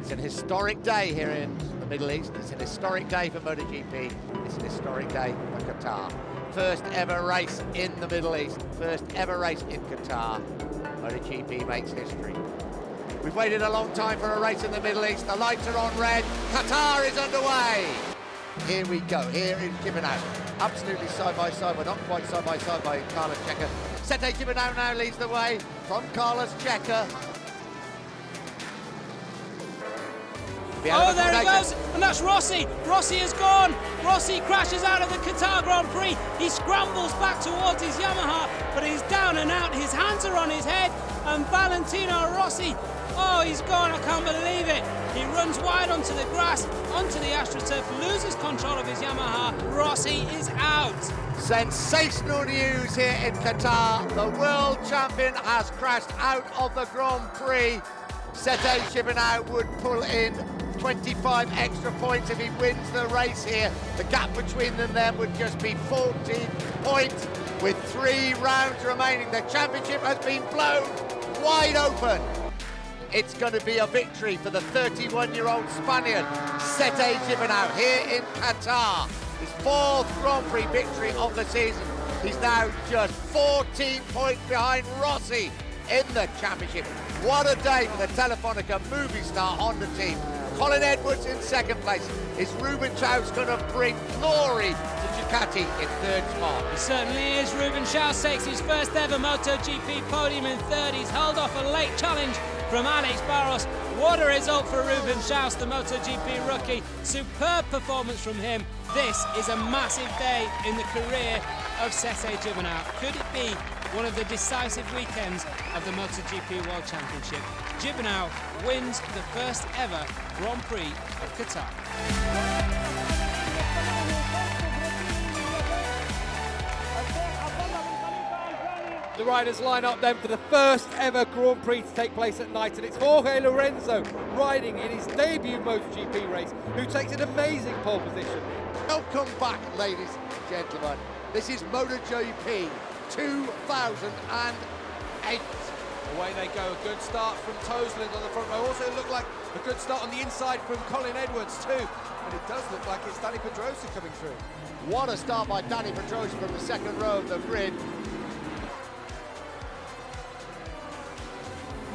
It's an historic day here in the Middle East. It's an historic day for MotoGP. It's an historic day for Qatar. First ever race in the Middle East. First ever race in Qatar. MotoGP makes history. We've waited a long time for a race in the Middle East. The lights are on red. Qatar is underway. Here we go. Here is Gibernau. Absolutely side by side, but not quite side by Carlos Checa. Sete Gibernau now leads the way from Carlos Checa. Oh, there he goes, and that's Rossi. Rossi has gone. Rossi crashes out of the Qatar Grand Prix. He scrambles back towards his Yamaha, but he's down and out. His hands are on his head, and Valentino Rossi, oh, he's gone. I can't believe it. He runs wide onto the grass, onto the AstroTurf, loses control of his Yamaha. Rossi is out. Sensational news here in Qatar. The world champion has crashed out of the Grand Prix. Sete Gibernau would pull in 25 extra points if he wins the race here. The gap between them then would just be 14 points with 3 rounds remaining. The championship has been blown wide open. It's going to be a victory for the 31-year-old Spaniard, Sete Gibernau, here in Qatar. His 4th Grand Prix victory of the season. He's now just 14 points behind Rossi in the championship. What a day for the Telefonica Movistar Honda team. Colin Edwards in 2nd place. Is Ruben Chaus going to bring glory to Ducati in 3rd spot? He certainly is. Ruben Chaus takes his first ever MotoGP podium in 3rd. He's held off a late challenge from Alex Barros. What a result for Ruben Chaus, the MotoGP rookie. Superb performance from him. This is a massive day in the career of Sete Gibernau. Could it be one of the decisive weekends of the MotoGP World Championship? Gibernau wins the first ever Grand Prix of Qatar. The riders line up then for the first ever Grand Prix to take place at night, and it's Jorge Lorenzo riding in his debut MotoGP race, who takes an amazing pole position. Welcome back, ladies and gentlemen. This is MotoGP 2008. Away they go, a good start from Toseland on the front row. Also looked like a good start on the inside from Colin Edwards too. And it does look like it's Dani Pedrosa coming through. What a start by Dani Pedrosa from the 2nd row of the grid.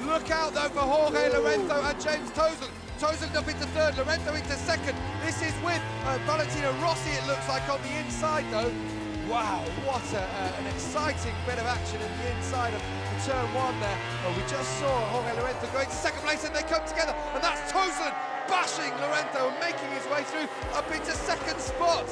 Look out though for Jorge Lorenzo and James Toseland. Toseland up into 3rd, Lorenzo into 2nd. This is with Valentino Rossi, it looks like, on the inside though. Wow, what an exciting bit of action in the inside of turn 1 there. Well, we just saw Jorge Lorenzo going to 2nd place, and they come together, and that's Toseland bashing Lorenzo and making his way through up into 2nd spot.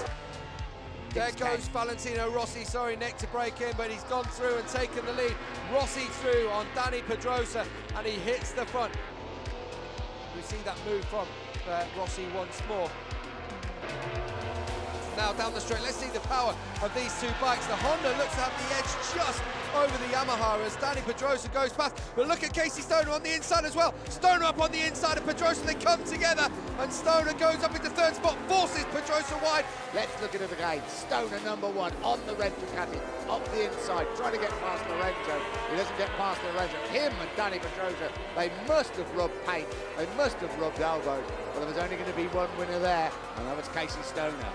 There goes Valentino Rossi, sorry Nick to break in, but he's gone through and taken the lead. Rossi through on Dani Pedrosa, and he hits the front. We see that move from Rossi once more. Now down the straight, let's see the power of these 2 bikes. The Honda looks to have the edge just over the Yamaha as Dani Pedrosa goes past. But look at Casey Stoner on the inside as well. Stoner up on the inside of Pedrosa, they come together, and Stoner goes up into 3rd spot, forces Pedrosa wide. Let's look at it again. Stoner number 1 on the red Ducati, up the inside, trying to get past Lorenzo. He doesn't get past Lorenzo. Him and Dani Pedrosa, they must have rubbed paint, they must have rubbed elbows. Well, there was only going to be one winner there, and that was Casey Stoner.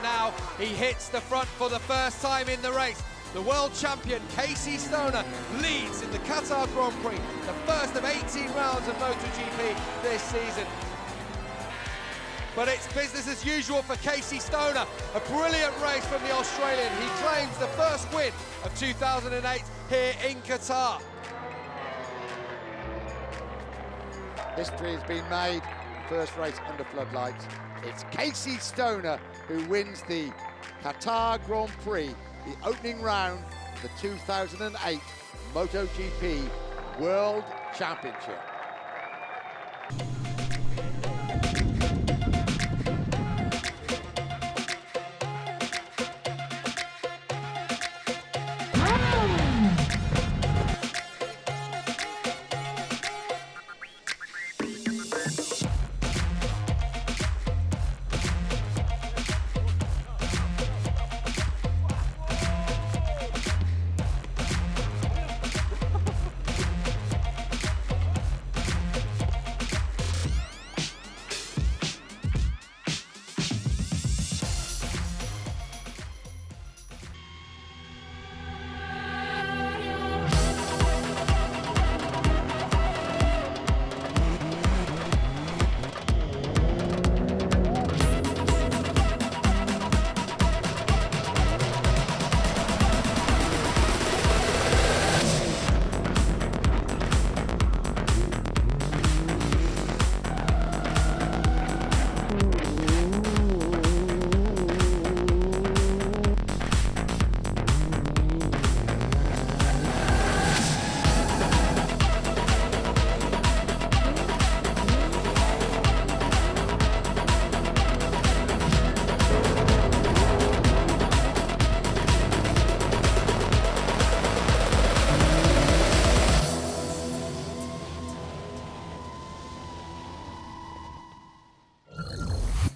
Now he hits the front for the first time in the race. The world champion Casey Stoner leads in the Qatar Grand Prix, the first of 18 rounds of MotoGP this season. But it's business as usual for Casey Stoner. A brilliant race from the Australian. He claims the first win of 2008 here in Qatar. History has been made. First race under floodlights. It's Casey Stoner who wins the Qatar Grand Prix, the opening round of the 2008 MotoGP World Championship.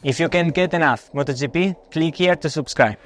If you can't get enough MotoGP, click here to subscribe.